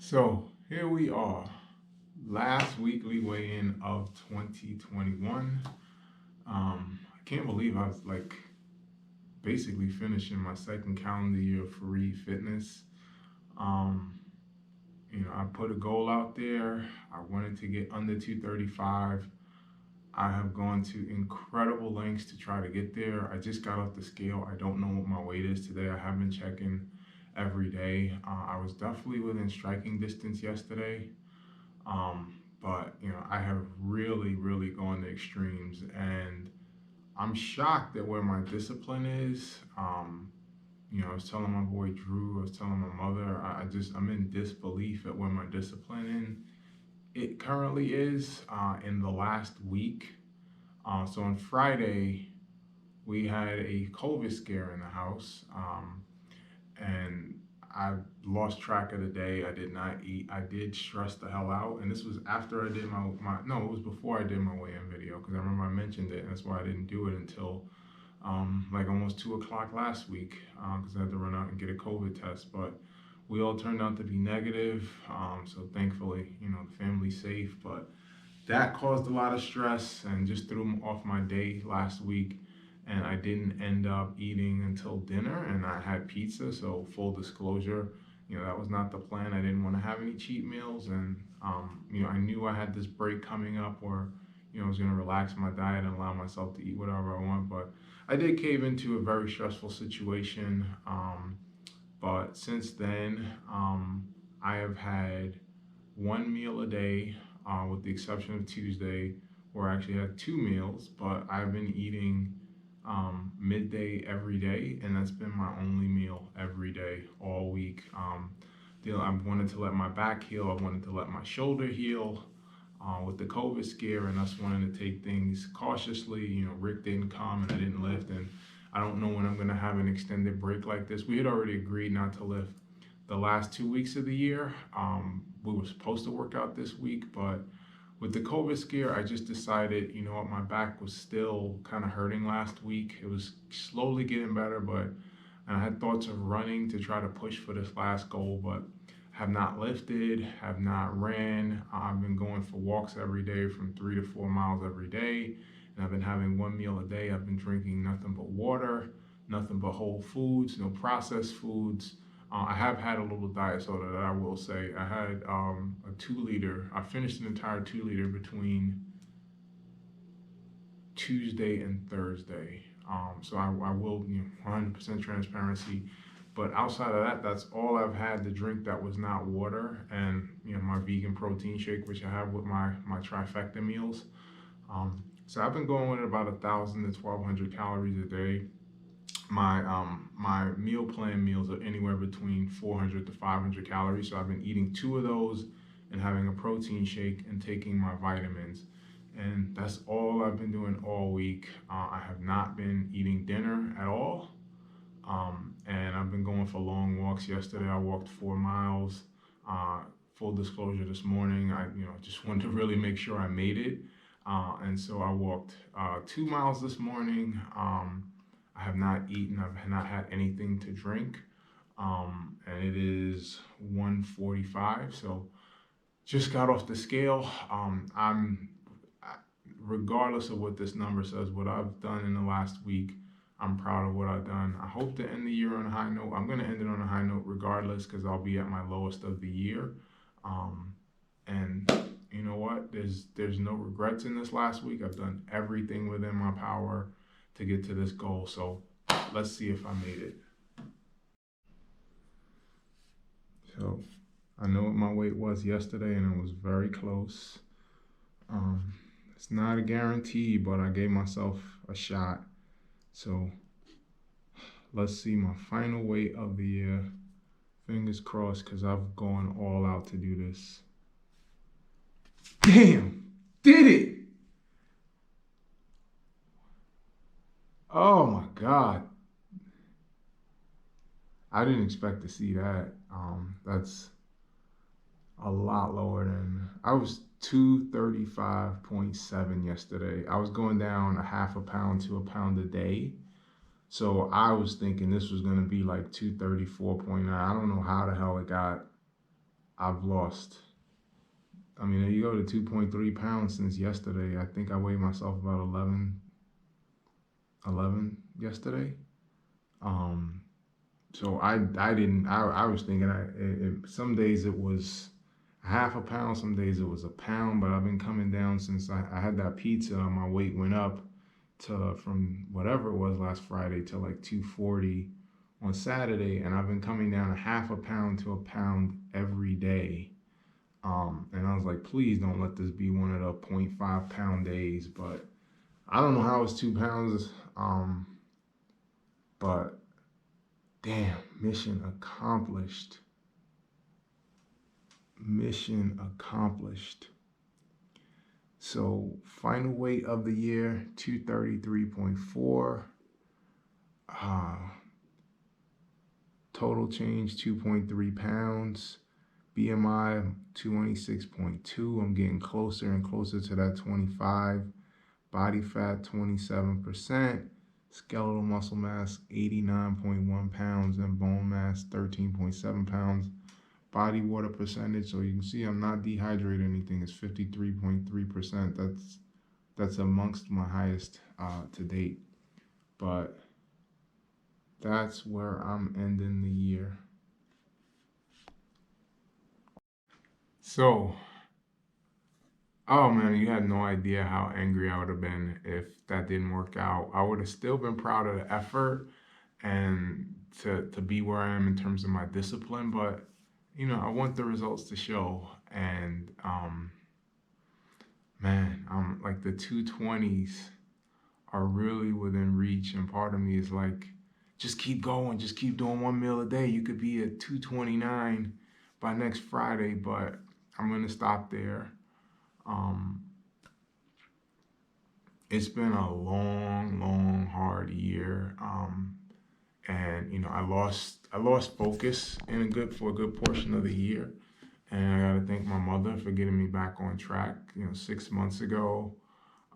So here we are, last weekly weigh-in of 2021. I can't believe I was like basically finishing my second calendar year of free fitness. Um, I put a goal out there. I wanted to get under 235. I have gone to incredible lengths to try to get there. I just got off the scale. I don't know what my weight is today. I have been checking every day. I was definitely within striking distance yesterday. But I have really gone to extremes, and I'm shocked at where my discipline is. I was telling my boy Drew, I was telling my mother, I'm in disbelief at where my discipline it currently is in the last week. So on Friday, we had a COVID scare in the house. And I lost track of the day. I did not eat. I did stress the hell out, and this was after I did my no, it was before I did my weigh-in video because I remember I mentioned it, and that's why I didn't do it until like almost 2 o'clock last week because I had to run out and get a COVID test. But we all turned out to be negative, so thankfully, the family's safe. But that caused a lot of stress and just threw off my day last week. And I didn't end up eating until dinner, and I had pizza. So full disclosure, that was not the plan. I didn't want to have any cheat meals, and I knew I had this break coming up where I was going to relax my diet and allow myself to eat whatever I want. But I did cave into a very stressful situation. But since then, I have had one meal a day, with the exception of Tuesday, where I actually had two meals. But I've been eating midday every day, and that's been my only meal every day all week. I wanted to let my back heal. I wanted to let my shoulder heal. With the COVID scare and us wanting to take things cautiously, Rick didn't come and I didn't lift, and I don't know when I'm going to have an extended break like this. We had already agreed not to lift the last 2 weeks of the year. We were supposed to work out this week, but with the COVID scare, I just decided, what, my back was still kind of hurting last week. It was slowly getting better, but and I had thoughts of running to try to push for this last goal, but have not lifted, have not ran. I've been going for walks every day from 3 to 4 miles every day, and I've been having one meal a day. I've been drinking nothing but water, nothing but whole foods, no processed foods. I have had a little diet soda that I will say. I had a 2 liter. I finished an entire 2 liter between Tuesday and Thursday. So I will, 100% transparency. But outside of that, that's all I've had to drink that was not water, and my vegan protein shake, which I have with my trifecta meals. So I've been going with about 1,000 to 1,200 calories a day. My meal plan meals are anywhere between 400 to 500 calories. So I've been eating two of those and having a protein shake and taking my vitamins. And that's all I've been doing all week. I have not been eating dinner at all. And I've been going for long walks. Yesterday I walked 4 miles. Full disclosure, this morning I just wanted to really make sure I made it. And so I walked 2 miles this morning. I have not eaten. I've not had anything to drink. And it is 1:45. So just got off the scale. Regardless of what this number says, what I've done in the last week, I'm proud of what I've done. I hope to end the year on a high note. I'm going to end it on a high note regardless because I'll be at my lowest of the year. And you know what? There's no regrets in this last week. I've done everything within my power to get to this goal. So let's see if I made it. So I know what my weight was yesterday, and it was very close. It's not a guarantee, but I gave myself a shot. So let's see my final weight of the year. Fingers crossed, because I've gone all out to do this. Damn! Did it! Oh my God. I didn't expect to see that. That's a lot lower than I was 235.7 yesterday. I was going down a half a pound to a pound a day. So I was thinking this was going to be like 234.9. I don't know how the hell it got I've lost. I mean, you go to 2.3 pounds since yesterday. I think I weighed myself about 11 yesterday. Um, so I didn't, I was thinking some days it was a half a pound, some days it was a pound, but I've been coming down since I had that pizza. My weight went up to from whatever it was last Friday to like 240 on Saturday, and I've been coming down a half a pound to a pound every day. And I was like, please don't let this be one of the 0.5 pound days. But I don't know how it's 2 pounds. But damn, mission accomplished. Mission accomplished. So final weight of the year, 233.4. Total change, 2.3 pounds. BMI, 26.2. I'm getting closer and closer to that 25. Body fat, 27%. Skeletal muscle mass, 89.1 pounds. And bone mass, 13.7 pounds. Body water percentage, so you can see I'm not dehydrated or anything, it's 53.3%. That's amongst my highest to date. But that's where I'm ending the year. So, oh man, you had no idea how angry I would have been if that didn't work out. I would have still been proud of the effort and to be where I am in terms of my discipline, but I want the results to show. And man, like the 220s are really within reach, and part of me is like, just keep going, just keep doing 1 meal a day. You could be at 229 by next Friday, but I'm gonna stop there. Um, it's been a long, long, hard year, and I lost focus for a good portion of the year, and I gotta thank my mother for getting me back on track. 6 months ago,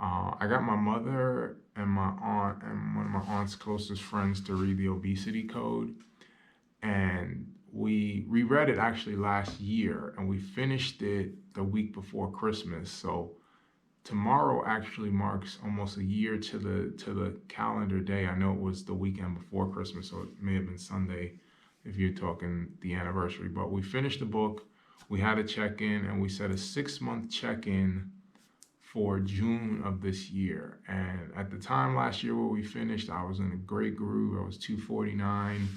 I got my mother and my aunt and one of my aunt's closest friends to read the obesity code, and we reread it actually last year, and we finished it the week before Christmas. So tomorrow actually marks almost a year to the calendar day. I know it was the weekend before Christmas, so it may have been Sunday if you're talking the anniversary. But we finished the book. We had a check-in, and we set a 6-month check-in for June of this year. And at the time last year where we finished, I was in a great groove. I was 249.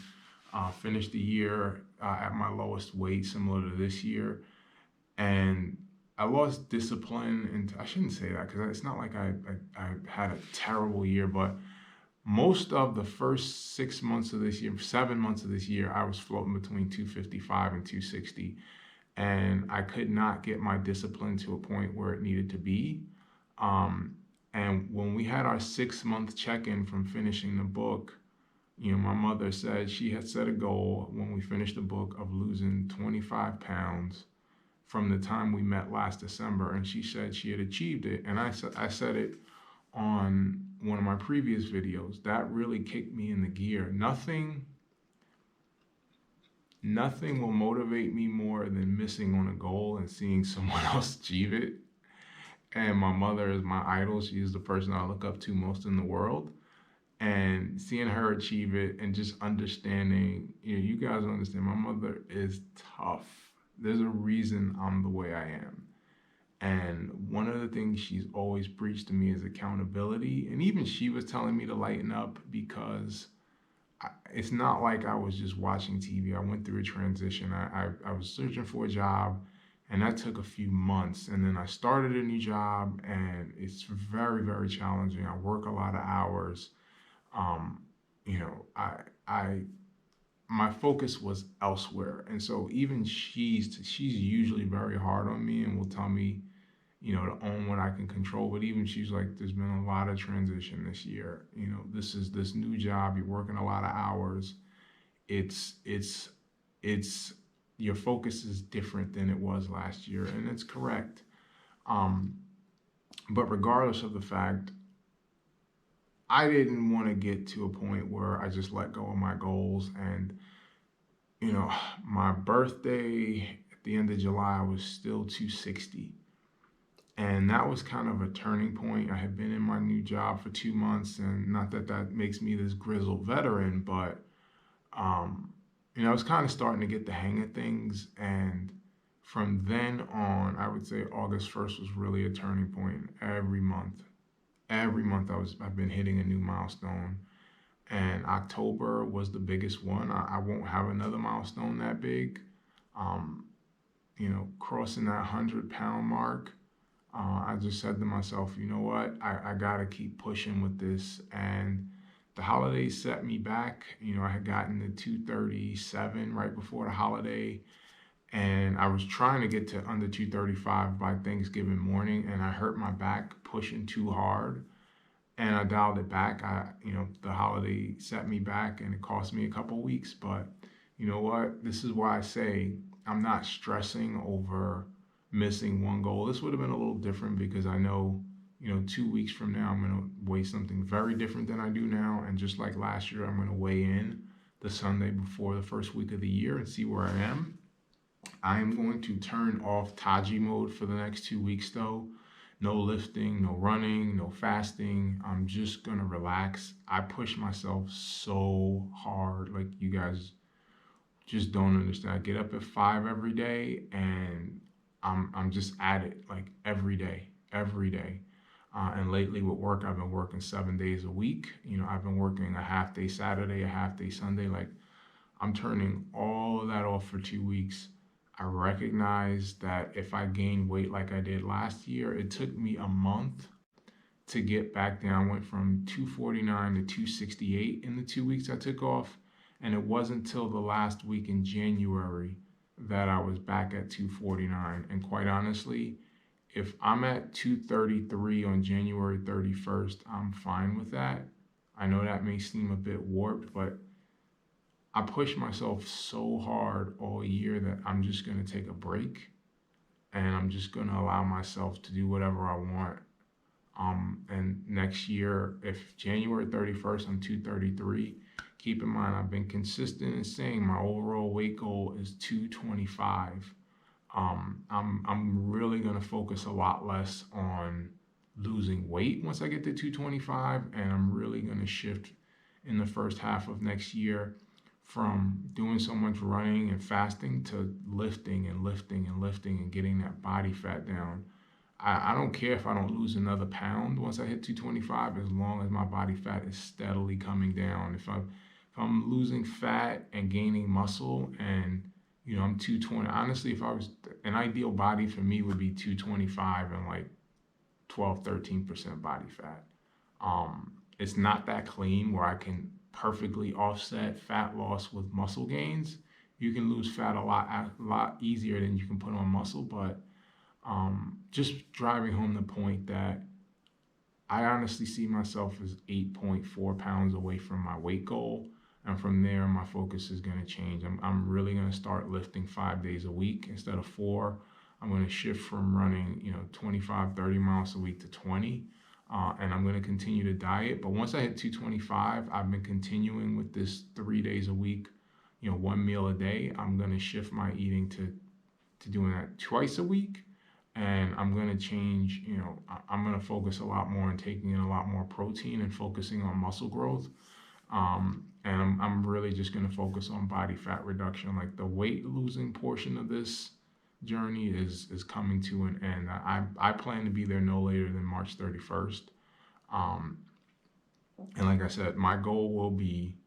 Finished the year at my lowest weight, similar to this year. And I lost discipline, and I shouldn't say that because it's not like I had a terrible year, but most of the first 6 months of this year, 7 months of this year, I was floating between 255 and 260, and I could not get my discipline to a point where it needed to be. And when we had our 6-month check-in from finishing the book, my mother said she had set a goal when we finished the book of losing 25 pounds from the time we met last December, and she said she had achieved it. And I said it on one of my previous videos. That really kicked me in the gear. Nothing will motivate me more than missing on a goal and seeing someone else achieve it. And my mother is my idol. She is the person I look up to most in the world. And seeing her achieve it and just understanding, you guys understand, my mother is tough. There's a reason I'm the way I am. And one of the things she's always preached to me is accountability. And even she was telling me to lighten up because it's not like I was just watching TV. I went through a transition. I was searching for a job, and that took a few months. And then I started a new job, and it's very, very challenging. I work a lot of hours. Um, you know, I my focus was elsewhere, and so even she's usually very hard on me and will tell me, to own what I can control. But even she's like, there's been a lot of transition this year. This is this new job. You're working a lot of hours. It's your focus is different than it was last year, and it's correct. Um, but regardless of the fact, I didn't want to get to a point where I just let go of my goals. And my birthday the end of July, I was still 260. And that was kind of a turning point. I had been in my new job for 2 months, and not that that makes me this grizzled veteran, but um, I was kind of starting to get the hang of things. And from then on, I would say August 1st was really a turning point. Every month I've been hitting a new milestone. And October was the biggest one. I won't have another milestone that big. Um, Crossing that 100-pound mark, I just said to myself, you know what? I got to keep pushing with this. And the holidays set me back. I had gotten to 237 right before the holiday. And I was trying to get to under 235 by Thanksgiving morning. And I hurt my back pushing too hard. And I dialed it back. The holiday set me back and it cost me a couple weeks. But you know what? This is why I say I'm not stressing over missing one goal. This would have been a little different because I know, 2 weeks from now, I'm going to weigh something very different than I do now. And just like last year, I'm going to weigh in the Sunday before the first week of the year and see where I am. I am going to turn off Taji mode for the next 2 weeks though. No lifting, no running, no fasting. I'm just going to relax. I push myself so hard. Like you guys just don't understand. I get up at 5 every day and I'm just at it like every day, every day. And lately with work, I've been working 7 days a week. I've been working a half day Saturday, a half day Sunday. Like I'm turning all of that off for 2 weeks. I recognize that if I gain weight like I did last year, it took me a month to get back down. I went from 249 to 268 in the 2 weeks I took off. And it wasn't until the last week in January that I was back at 249. And quite honestly, if I'm at 233 on January 31st, I'm fine with that. I know that may seem a bit warped, but I pushed myself so hard all year that I'm just going to take a break and I'm just going to allow myself to do whatever I want. And next year, if January 31st, I'm 233, keep in mind, I've been consistent in saying my overall weight goal is 225. I'm really going to focus a lot less on losing weight once I get to 225, and I'm really going to shift in the first half of next year from doing so much running and fasting to lifting and lifting and lifting and getting that body fat down. I don't care if I don't lose another pound once I hit 225, as long as my body fat is steadily coming down. If I'm losing fat and gaining muscle and I'm 220, honestly, if I was, an ideal body for me would be 225 and like 12-13% body fat. It's not that clean where I can perfectly offset fat loss with muscle gains. You can lose fat a lot easier than you can put on muscle, but just driving home the point that I honestly see myself as 8.4 pounds away from my weight goal. And from there, my focus is going to change. I'm really going to start lifting 5 days a week instead of 4. I'm going to shift from running, 25, 30 miles a week to 20. And I'm going to continue to diet. But once I hit 225, I've been continuing with this 3 days a week, one meal a day. I'm going to shift my eating to doing that twice a week. And I'm going to change, I'm going to focus a lot more on taking in a lot more protein and focusing on muscle growth. And I'm really just going to focus on body fat reduction. Like the weight losing portion of this journey is coming to an end. I plan to be there no later than March 31st. And like I said, my goal will be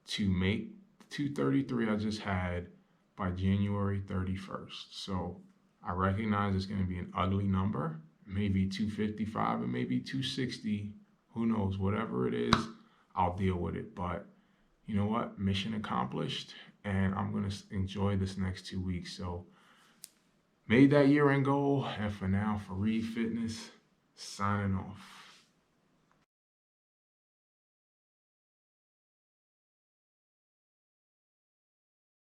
to make 233 I just had by January 31st. So I recognize it's going to be an ugly number, maybe 255 and maybe 260. Who knows? Whatever it is, I'll deal with it. But you know what? Mission accomplished. And I'm going to enjoy this next 2 weeks. So made that year-end goal. And for now, Fareed Fitness, signing off.